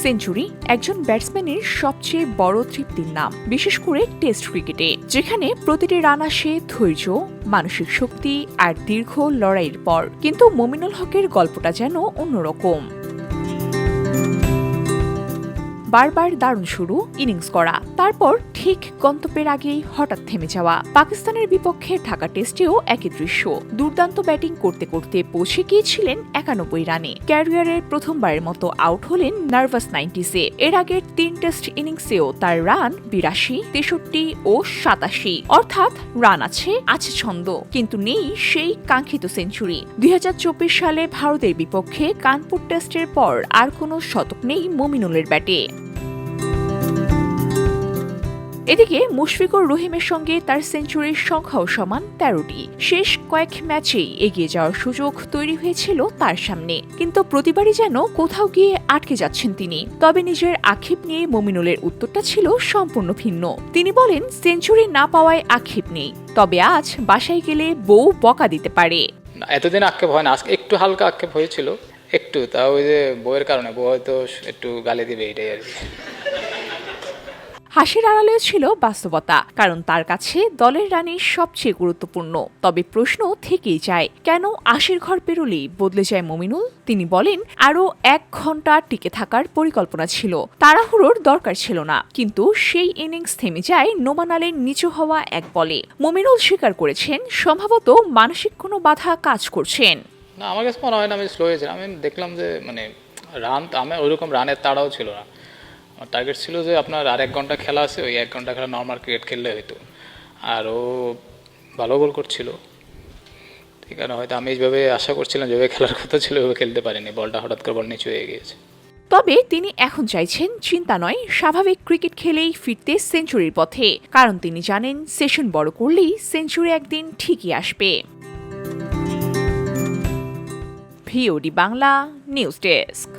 Century একজন ব্যাটসম্যানের সবচেয়ে বড় তৃপ্তির নাম, বিশেষ করে টেস্ট ক্রিকেটে, যেখানে প্রতিটি রান আসে ধৈর্য, মানসিক শক্তি আর দীর্ঘ লড়াইয়ের পর। কিন্তু মমিনুল হকের গল্পটা যেন অন্যরকম। বারবার দারুণ শুরু, ইনিংস করা, তারপর ঠিক গন্তব্যের আগেই হঠাৎ থেমে যাওয়া। পাকিস্তানের বিপক্ষে ঢাকা টেস্টেও একই দৃশ্য। দুর্দান্ত ব্যাটিং করতে করতে পৌঁছে গিয়েছিলেন 91 রানে। ক্যারিয়ারের প্রথমবারের মতো আউট হলেন নার্ভাস 90s-এ। এর আগের 3 টেস্ট ইনিংসেও তার রান 82, 63 ও 87। অর্থাৎ রান আছে ছন্দ, কিন্তু নেই সেই কাঙ্ক্ষিত সেঞ্চুরি। 2024 সালে ভারতের বিপক্ষে কানপুর টেস্টের পর আর কোনো শতক নেই মমিনুলের ব্যাটে। এদিকে মুশফিকুর রহিমের সঙ্গে তার সেঞ্চুরির সংখ্যাও সমান 13টি। শেষ কয়েক ম্যাচেই এগিয়ে যাওয়ার সুযোগ তৈরি হয়েছিল তার সামনে, কিন্তু প্রতিবারই যেন কোথাও গিয়ে আটকে যাচ্ছেন তিনি। তবে নিজের আক্ষেপ নিয়ে মমিনুলের উত্তরটা ছিল সম্পূর্ণ ভিন্ন। তিনি বলেন, সেঞ্চুরি না পাওয়ায় আক্ষেপ নেই, তবে আজ বাসায় গেলে বউ বকা দিতে পারে। এতদিন আক্ষেপ হয় না, আজকে একটু হালকা আক্ষেপ হয়েছিল, একটু, তা ওই যে বউয়ের কারণে, বউ হয়তো একটু গালি দিবে, এটাই আর কি। হাসির আড়ালেও ছিল বাস্তবতা, কারণ তার কাছে দলের রানই সবচেয়ে গুরুত্বপূর্ণ। তবে প্রশ্ন থেকেই যায়, কেন 80 ঘর পেরোলেই বদলে যায় মমিনুল? তিনি বলেন, আরও 1 ঘন্টা টিকে থাকার পরিকল্পনা ছিল, তাড়াহুড়োর দরকার ছিল না। কিন্তু সেই ইনিংস থেমে যায় নোমান আলীর নিচু হওয়া এক বলে। মমিনুল স্বীকার করেছেন, সম্ভবত মানসিক কোনো বাধা কাজ করছেন। না, আমার কাছে মনে হয় না আমি স্লো হয়েছিলাম। আমি দেখলাম যে রান, আমার ওইরকম রানের তাড়াও ছিল না। আমার টার্গেট ছিল যে আপনার আর 1 ঘন্টা খেলা আছে, ওই 1 ঘন্টা খেলা নর্মাল ক্রিকেট খেললে হয়তো। আর ও ভালো বল করছিল, ঠিক আছে, হয়তো আমি এইভাবে আশা করছিলাম যেভাবে খেলার কথা ছিল ওইভাবে খেলতে পারিনি। বলটা হঠাৎ করে বল নিচু হয়ে গিয়েছে। তবে তিনি এখন চাইছেন চিন্তা নয়, স্বাভাবিক ক্রিকেট খেলেই ফিরতে সেঞ্চুরির পথে। কারণ তিনি জানেন, সেশন বড় করলেই সেঞ্চুরি একদিন ঠিকই আসবে। VOD Bangla news desk.